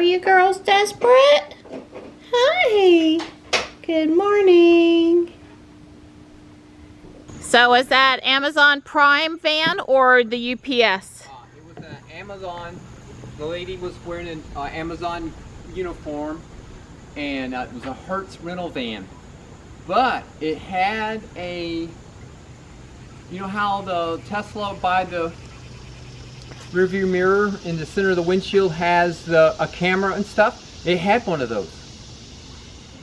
Are you girls desperate? Hi. Good morning. So is that Amazon Prime van or the UPS? It was an Amazon. The lady was wearing an Amazon uniform, and it was a Hertz rental van. But it had a, you know how the Tesla by the rearview mirror in the center of the windshield has a camera and stuff? It had one of those.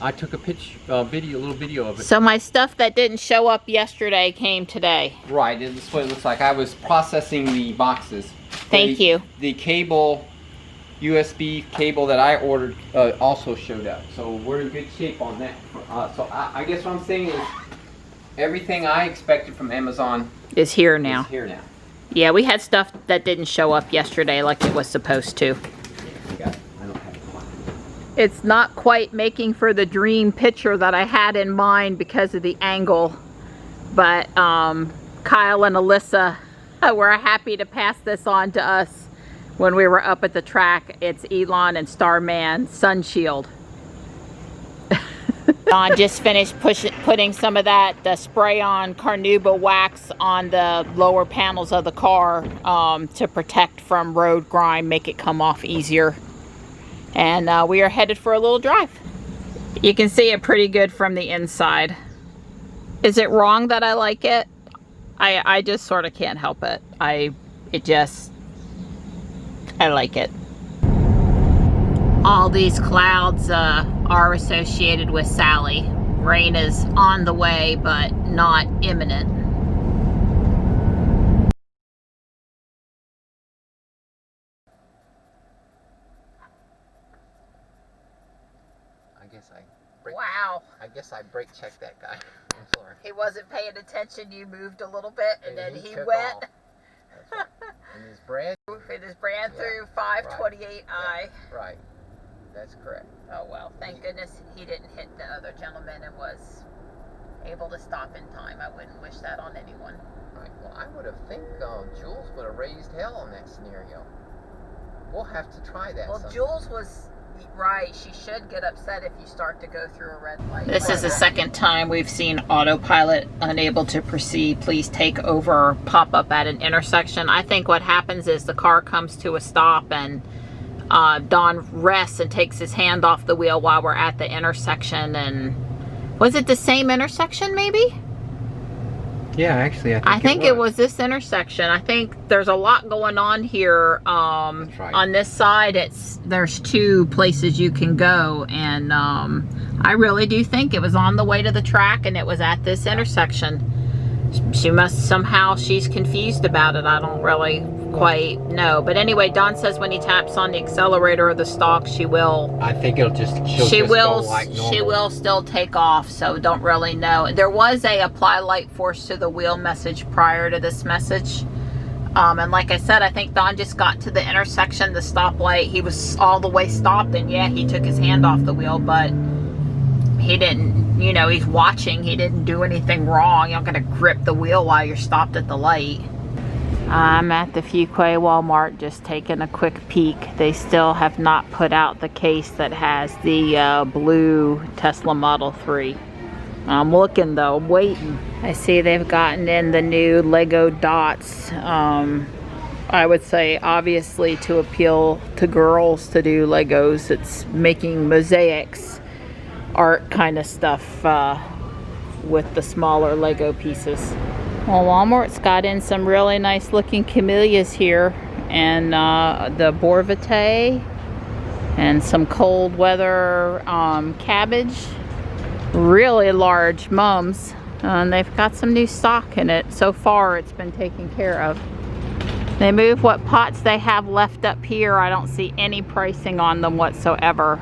I took a little video of it. So my stuff that didn't show up yesterday came today. Right, this is what it looks like. I was processing the boxes. Thank you. The cable, USB cable that I ordered also showed up. So we're in good shape on that. So I guess what I'm saying is everything I expected from Amazon is here now. Yeah, we had stuff that didn't show up yesterday like it was supposed to. It's not quite making for the dream picture that I had in mind because of the angle, but Kyle and Alyssa were happy to pass this on to us when we were up at the track. It's Elon and Starman sun shield. Don just finished putting some of that spray-on Carnauba wax on the lower panels of the car to protect from road grime, make it come off easier. And we are headed for a little drive. You can see it pretty good from the inside. Is it wrong that I like it? I just sort of can't help it. I like it. All these clouds are associated with Sally. Rain is on the way, but not imminent. Wow. I guess I brake checked that guy. I'm sorry. He wasn't paying attention. You moved a little bit, and then he went. Right. And his brand. It is brand through 528i. Right. That's correct. Oh well, thank goodness he didn't hit the other gentleman and was able to stop in time. I wouldn't wish that on anyone. Right. Well, I would have think Jules would have raised hell on that scenario. We'll have to try that. Well, sometime. Jules was right. She should get upset if you start to go through a red light. This is the second time we've seen autopilot unable to proceed. Please take over pop up at an intersection. I think what happens is the car comes to a stop and Don rests and takes his hand off the wheel while we're at the intersection. And was it the same intersection maybe? Yeah, actually, I think it was this intersection. I think there's a lot going on here. That's right. On this side, there's two places you can go, and I really do think it was on the way to the track, and it was at this intersection. She's confused about it. I don't really quite know, but anyway, Don says when he taps on the accelerator or the stalk, she will. I think it'll just. She will still take off. So don't really know. There was a apply light force to the wheel message prior to this message, and like I said, I think Don just got to the intersection, the stoplight. He was all the way stopped, and yeah, he took his hand off the wheel, but he didn't. You know, he's watching. He didn't do anything wrong. You're not gonna grip the wheel while you're stopped at the light. I'm at the Fuquay Walmart just taking a quick peek. They still have not put out the case that has the blue Tesla Model 3. I'm looking though, I'm waiting. I see they've gotten in the new Lego dots. I would say obviously to appeal to girls to do Legos. It's making mosaics, art kind of stuff with the smaller Lego pieces. Well, Walmart's got in some really nice looking camellias here, and the Bourvité, and some cold weather cabbage, really large mums, and they've got some new stock in it. So far it's been taken care of. They move what pots they have left up here. I don't see any pricing on them whatsoever.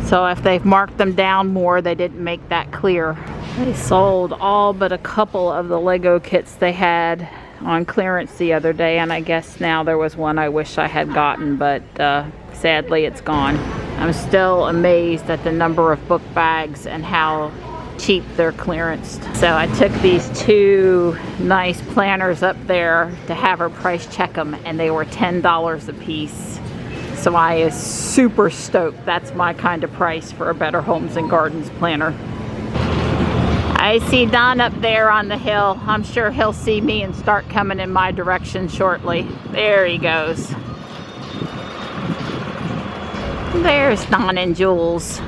So if they've marked them down more, they didn't make that clear. They sold all but a couple of the Lego kits they had on clearance the other day, and I guess now there was one I wish I had gotten, but sadly it's gone. I'm still amazed at the number of book bags and how cheap they're clearanced. So I took these two nice planners up there to have her price check them, and they were $10 a piece. So I is super stoked. That's my kind of price for a Better Homes and Gardens planner. I see Don up there on the hill. I'm sure he'll see me and start coming in my direction shortly. There he goes. There's Don and Jules.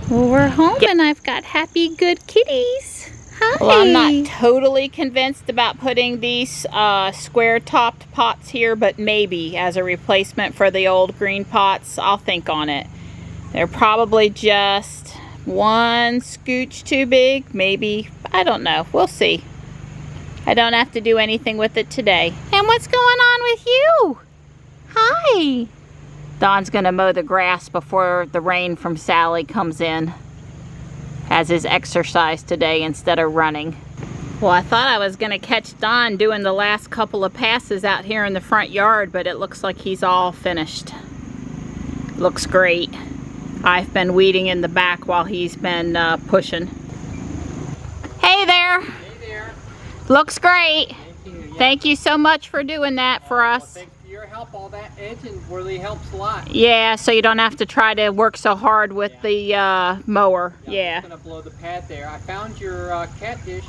Well, we're home and I've got happy, good kitties. Hi. Well, I'm not totally convinced about putting these square-topped pots here, but maybe as a replacement for the old green pots. I'll think on it. They're probably just one scooch too big, maybe. I don't know. We'll see. I don't have to do anything with it today. And what's going on with you? Hi. Don's gonna mow the grass before the rain from Sally comes in as his exercise today instead of running. Well, I thought I was gonna catch Don doing the last couple of passes out here in the front yard, but it looks like he's all finished. Looks great. I've been weeding in the back while he's been pushing. Hey there. Hey there. Looks great. Thank you. Yeah. Thank you so much for doing that for us. Well, thanks for your help. All that edging really helps a lot. Yeah, so you don't have to try to work so hard with the mower. Yeah. I'm just gonna blow the pad there. I found your cat dish.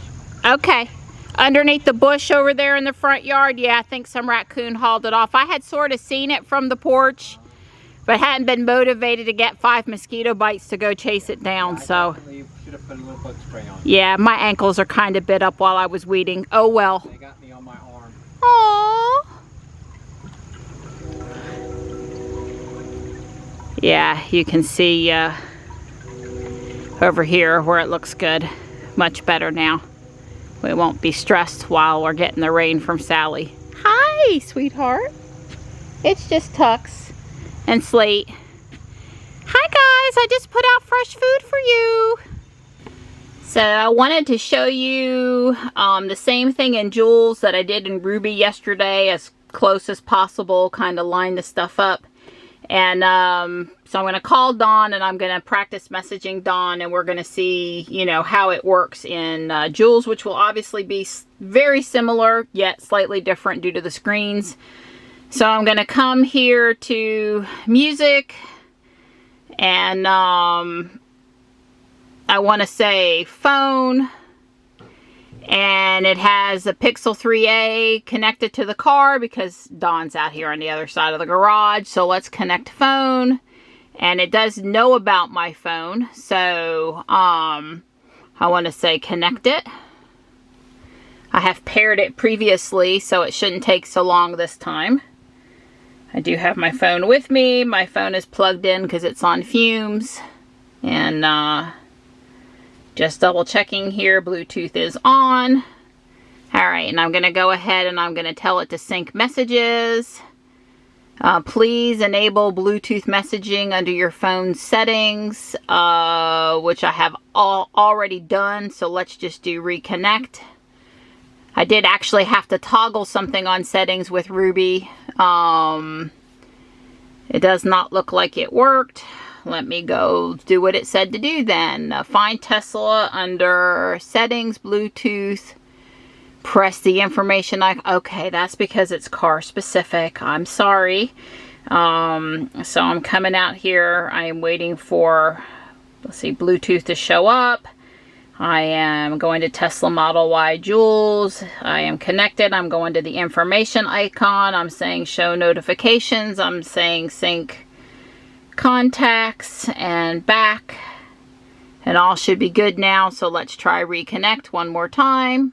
Okay. Underneath the bush over there in the front yard, yeah, I think some raccoon hauled it off. I had sort of seen it from the porch, but hadn't been motivated to get 5 mosquito bites to go chase it down, so. Should have put a little bug spray on. Yeah, my ankles are kind of bit up while I was weeding. Oh well. They got me on my arm. Aww. Yeah, you can see over here where it looks good. Much better now. We won't be stressed while we're getting the rain from Sally. Hi, sweetheart. It's just Tux and Slate. Hi guys, I just put out fresh food for you. So I wanted to show you the same thing in Jules that I did in Ruby yesterday, as close as possible, kind of line the stuff up. And so I'm going to call Dawn and I'm going to practice messaging Dawn, and we're going to see, you know, how it works in Jules, which will obviously be very similar yet slightly different due to the screens. So I'm going to come here to music, and I want to say phone, and it has a Pixel 3a connected to the car because Dawn's out here on the other side of the garage. So let's connect phone, and it does know about my phone. So I want to say connect it. I have paired it previously, so it shouldn't take so long this time. I do have my phone with me. My phone is plugged in because it's on fumes. And just double checking here, Bluetooth is on. Alright, and I'm going to go ahead and I'm going to tell it to sync messages. Please enable Bluetooth messaging under your phone settings, which I have already done. So let's just do reconnect. I did actually have to toggle something on settings with Ruby. It does not look like it worked. Let me go do what it said to do then. Find Tesla under settings, Bluetooth. Press the information okay, that's because it's car specific. I'm sorry. So I'm coming out here. I am waiting for, let's see, Bluetooth to show up. I am going to Tesla Model Y Jules. I am connected. I'm going to the information icon. I'm saying show notifications. I'm saying sync contacts and back. And all should be good now. So let's try reconnect one more time.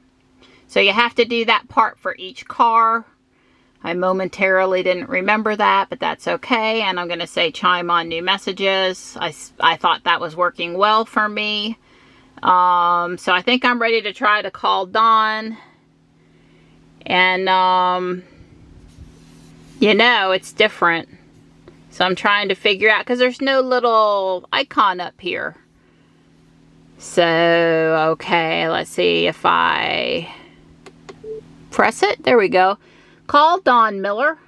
So you have to do that part for each car. I momentarily didn't remember that, but that's okay. And I'm going to say chime on new messages. I thought that was working well for me. So I think I'm ready to try to call Dawn. And, you know, it's different. So I'm trying to figure out, because there's no little icon up here. So, okay, let's see if I press it. There we go. Call Dawn Miller.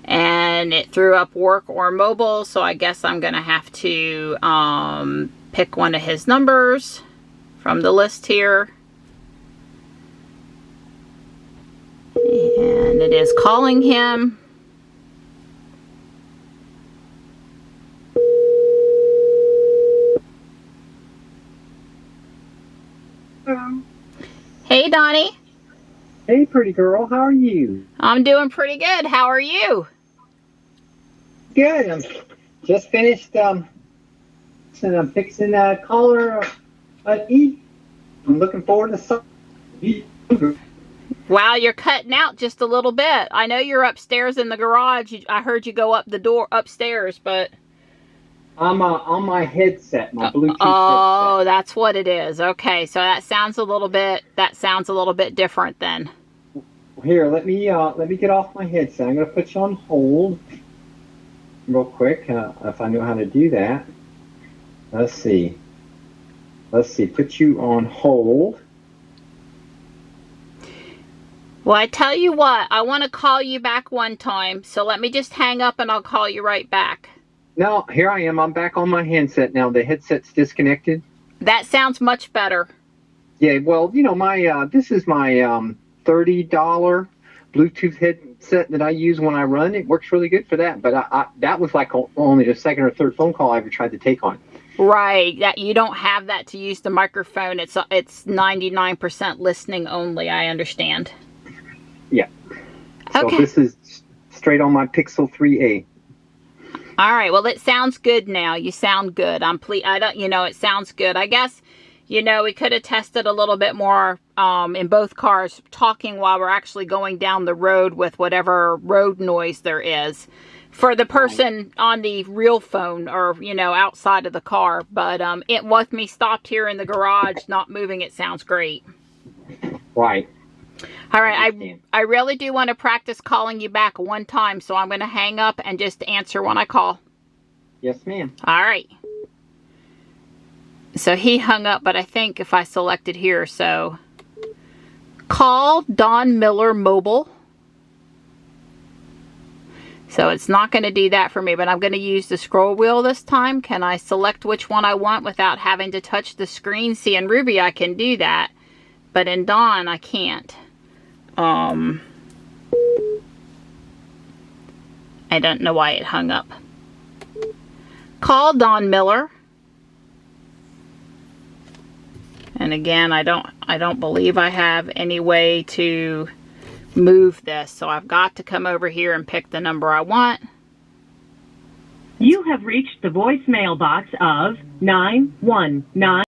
And and it threw up work or mobile, so I guess I'm gonna have to pick one of his numbers from the list here. And it is calling him. Hello. Hey, Donnie. Hey, pretty girl. How are you? I'm doing pretty good. How are you? Good. I'm just finished. And I'm fixing collar E. I'm looking forward to some. Wow, you're cutting out just a little bit. I know you're upstairs in the garage. I heard you go up the door upstairs, but I'm on my headset, my Bluetooth oh, headset. that's what it is. Okay, so that sounds a little bit different then. Here, let me get off my headset. I'm gonna put you on hold real quick if I know how to do that. Let's see. Put you on hold. Well, I tell you what, I want to call you back one time, so let me just hang up and I'll call you right back. No, here I am. I'm back on my handset now. The headset's disconnected. That sounds much better. Yeah, well, you know, my this is my $30 Bluetooth headset that I use when I run. It works really good for that. But I that was like only the second or third phone call I ever tried to take on. Right, that you don't have that to use the microphone. It's 99% listening only. I understand. Yeah. So Okay. this is straight on my Pixel 3a. All right. Well, it sounds good now. You sound good. It sounds good. I guess, we could have tested a little bit more in both cars, talking while we're actually going down the road with whatever road noise there is for the person on the real phone or, outside of the car. But it with me stopped here in the garage, not moving, it sounds great. Right. All right, I really do want to practice calling you back one time, so I'm going to hang up and just answer when I call. Yes, ma'am. All right. So he hung up, but I think if I selected here, so call Don Miller Mobile. So it's not going to do that for me, but I'm going to use the scroll wheel this time. Can I select which one I want without having to touch the screen? See, in Ruby I can do that, but in Don I can't. I don't know why it hung up. Call Don Miller. And again, I don't believe I have any way to move this, so I've got to come over here and pick the number I want. You have reached the voicemail box of 919.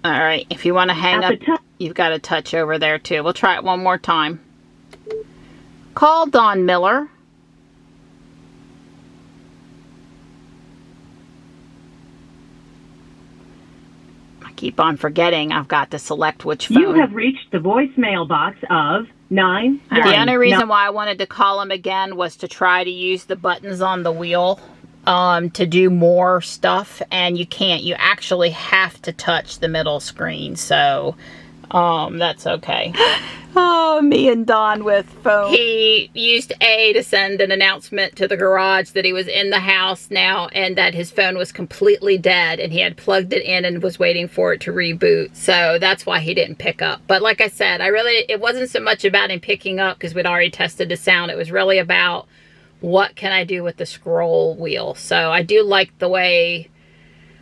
All right, if you want to hang up, you've got to touch over there too. We'll try it one more time. Call Don Miller. I keep on forgetting I've got to select which phone. You have reached the voicemail box of 919. The only reason why I wanted to call him again was to try to use the buttons on the wheel to do more stuff, and you can't. You actually have to touch the middle screen, so that's okay. Oh, me and Don with phone. He used A to send an announcement to the garage that he was in the house now and that his phone was completely dead, and he had plugged it in and was waiting for it to reboot. So that's why he didn't pick up. But like I said, it wasn't so much about him picking up because we'd already tested the sound. It was really about what can I do with the scroll wheel. So I do like the way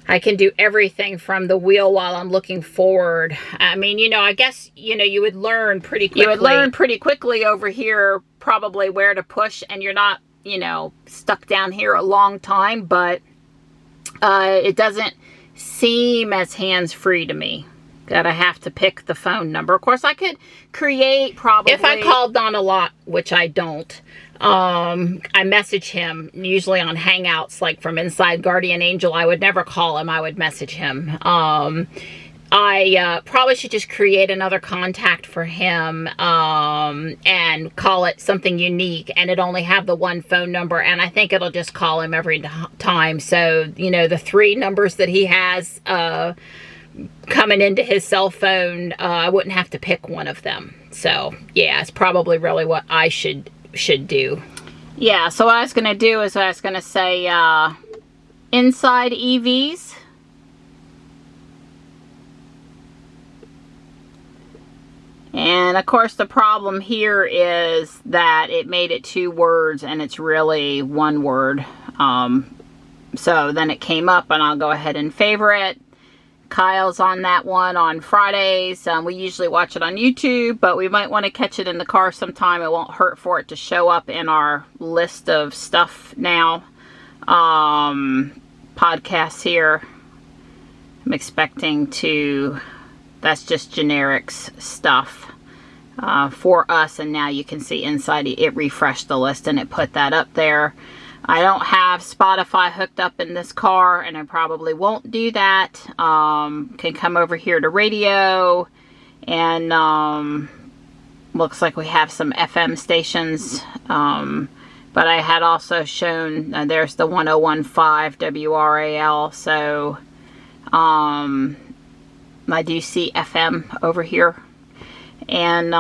I can do everything from the wheel while I'm looking forward. I mean, I guess, you would learn pretty quickly. You would learn pretty quickly over here probably where to push, and you're not, stuck down here a long time, but it doesn't seem as hands-free to me that I have to pick the phone number. Of course, I could create probably, if I called Don a lot, which I don't, I message him usually on Hangouts, like from inside Guardian Angel. I would never call him. I would message him. I probably should just create another contact for him and call it something unique, and it only have the one phone number, and I think it'll just call him every time. So, the 3 numbers that he has coming into his cell phone, I wouldn't have to pick one of them. So yeah, it's probably really what I should do. Yeah, so what I was going to do is I was going to say inside EVs. And of course the problem here is that it made it 2 words and it's really 1 word. So then it came up and I'll go ahead and favorite. Kyle's on that one on Fridays. We usually watch it on YouTube, but we might want to catch it in the car sometime. It won't hurt for it to show up in our list of stuff now. Podcasts here. I'm expecting to... That's just generics stuff for us, and now you can see inside it refreshed the list and it put that up there. I don't have Spotify hooked up in this car, and I probably won't do that. Can come over here to radio, and looks like we have some FM stations, but I had also shown there's the 1015 WRAL, so I do see FM over here, and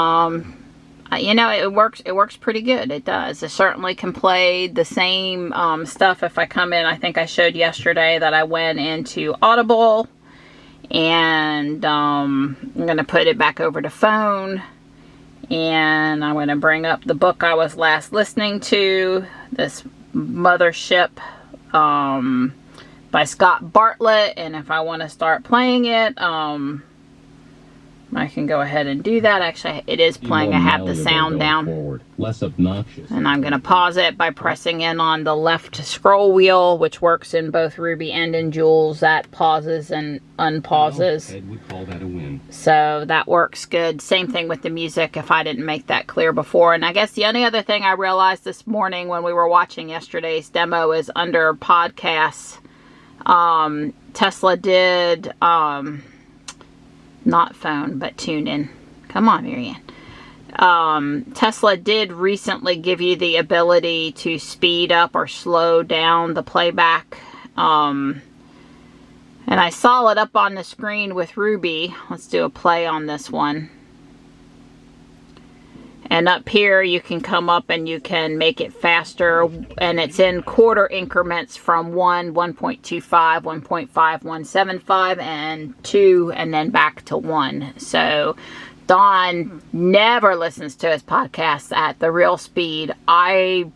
you know, it works pretty good. It does. It certainly can play the same stuff. If I come in, I think I showed yesterday that I went into Audible, and I'm going to put it back over to phone, and I'm going to bring up the book I was last listening to, this Mothership by Scott Bartlett, and if I want to start playing it, I can go ahead and do that. Actually, it is playing. I have the sound down. Forward, less obnoxious. And I'm going to pause it by pressing in on the left scroll wheel, which works in both Ruby and in Jules. That pauses and unpauses. Ed would call that a win. So that works good. Same thing with the music, if I didn't make that clear before. And I guess the only other thing I realized this morning when we were watching yesterday's demo is under podcasts. Tesla did... not phone, but tune in. Come on, Marianne. Tesla did recently give you the ability to speed up or slow down the playback. And I saw it up on the screen with Ruby. Let's do a play on this one. And up here you can come up and you can make it faster, and it's in quarter increments from 1, 1.25, 1.5, 1.75, and 2, and then back to 1. So Don never listens to his podcasts at the real speed. I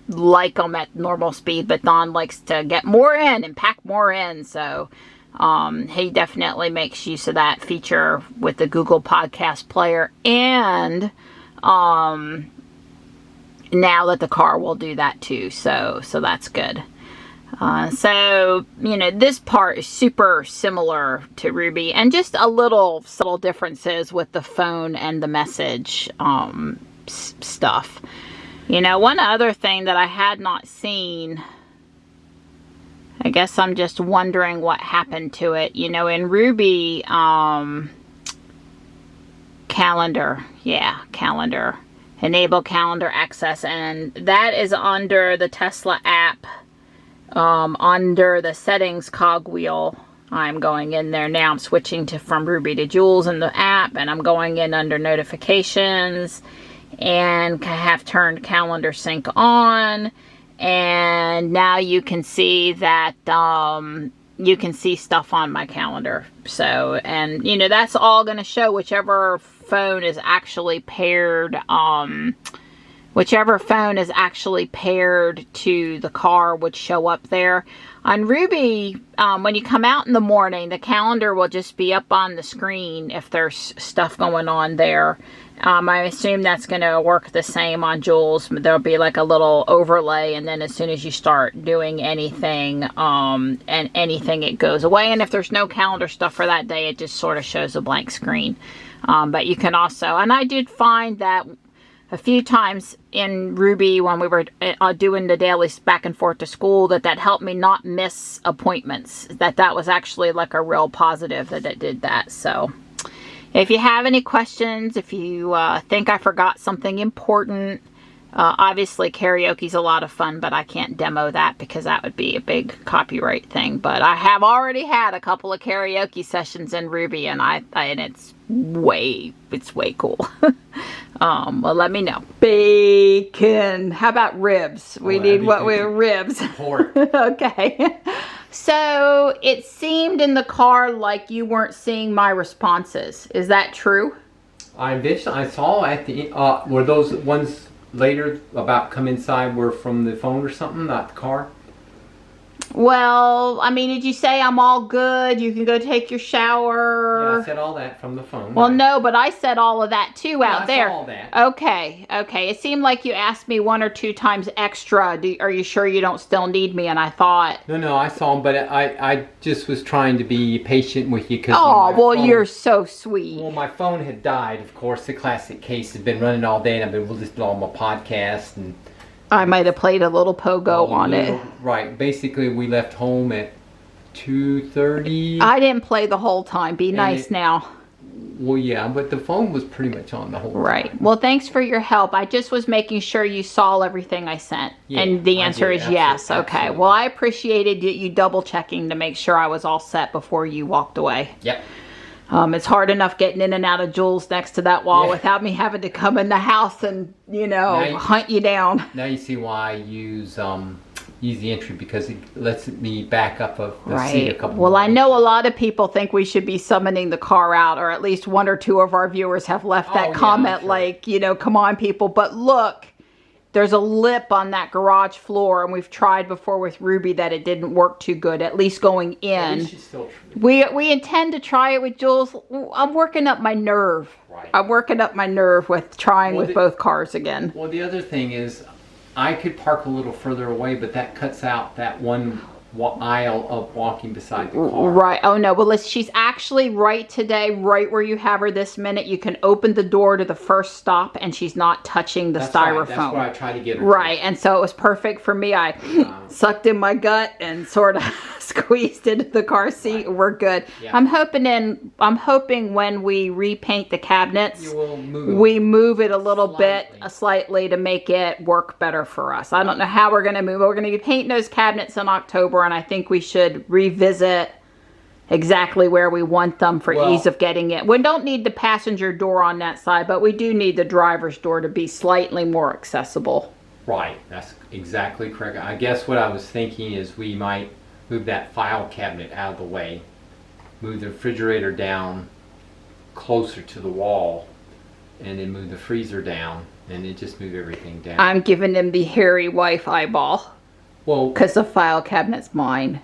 like them at normal speed, but Don likes to get more in and pack more in. So he definitely makes use of that feature with the Google Podcast Player, and now that the car will do that too, so that's good. So you know, this part is super similar to Ruby, and just a little subtle differences with the phone and the message stuff. You know, one other thing that I had not seen, I guess I'm just wondering what happened to it. You know, in Ruby, calendar, calendar, enable calendar access, and that is under the Tesla app, under the settings cogwheel. I'm going in there now. I'm switching from Ruby to Jules in the app, and I'm going in under notifications, and I have turned calendar sync on, and now you can see that you can see stuff on my calendar. So, and you know, that's all going to show whichever phone is actually paired, whichever phone is actually paired to the car would show up there. On Ruby, when you come out in the morning, the calendar will just be up on the screen if there's stuff going on there. I assume that's going to work the same on Jules. There'll be like a little overlay, and then as soon as you start doing anything, it goes away. And if there's no calendar stuff for that day, it just sort of shows a blank screen. But you can also, and I did find that a few times in Ruby when we were doing the daily back and forth to school, that helped me not miss appointments. That was actually like a real positive that it did that. So if you have any questions, if you think I forgot something important, Obviously, karaoke's a lot of fun, but I can't demo that because that would be a big copyright thing. But I have already had a couple of karaoke sessions in Ruby, and it's way cool. Well, let me know. Bacon. How about ribs? We need what we ribs. Pork. Okay. So it seemed in the car like you weren't seeing my responses. Is that true? I saw at the were those ones later about come inside were from the phone or something, not the car? Well, I mean, did you say I'm all good? You can go take your shower. Yeah, I said all that from the phone. Well, no, but I said all of that too out there. I saw all that. Okay. It seemed like you asked me 1 or 2 times extra. Are you sure you don't still need me? And I thought... No, I saw them, but I just was trying to be patient with you because... Oh, well, you're so sweet. Well, my phone had died, of course. The classic case had been running all day, and I've been listening to all my podcasts and... I might have played a little pogo on it. Right. Basically, we left home at 2:30. I didn't play the whole time. Be nice now. Well, yeah, but the phone was pretty much on the whole time. Right. Well, thanks for your help. I just was making sure you saw everything I sent. Yeah, and the answer is yes. Okay. Absolutely. Well, I appreciated you double checking to make sure I was all set before you walked away. Yep. It's hard enough getting in and out of Jules next to that wall without me having to come in the house and, hunt you down. Now you see why I use the entry, because it lets me back up the seat a couple Well, more I know a lot of people think we should be summoning the car out, or at least 1 or 2 of our viewers have left that comment like, come on, people. But look, there's a lip on that garage floor, and we've tried before with Ruby that it didn't work too good, at least going in. We intend to try it with Jules. I'm working up my nerve. Right. I'm working up my nerve with trying with both cars again. Well, the other thing is, I could park a little further away, but that cuts out that one aisle of walking beside the car. Right. Oh, no. Well, she's actually right today, right where you have her this minute. You can open the door to the first stop, and she's not touching the styrofoam. Right. That's where I try to get her. Right. And so it was perfect for me. I sucked in my gut and sort of squeezed into the car seat. Right. We're good. Yeah. I'm hoping when we repaint the cabinets, we move it a little slightly to make it work better for us. I don't know how we're going to move. We're going to be painting those cabinets in October, and I think we should revisit exactly where we want them for ease of getting it. We don't need the passenger door on that side, but we do need the driver's door to be slightly more accessible. Right. That's exactly correct. I guess what I was thinking is we might move that file cabinet out of the way, move the refrigerator down closer to the wall, and then move the freezer down, and then just move everything down. I'm giving him the hairy wife eyeball. Well, because the file cabinet's mine,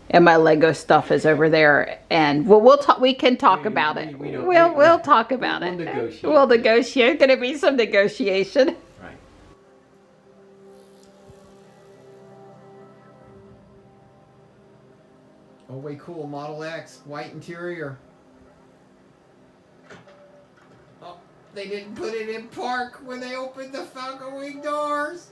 and my Lego stuff is over there. And we can talk about it. We'll talk about it. We'll negotiate. Going to be some negotiation. Right. Oh, way cool. Model X, white interior. Oh, they didn't put it in park when they opened the Falcon Wing doors.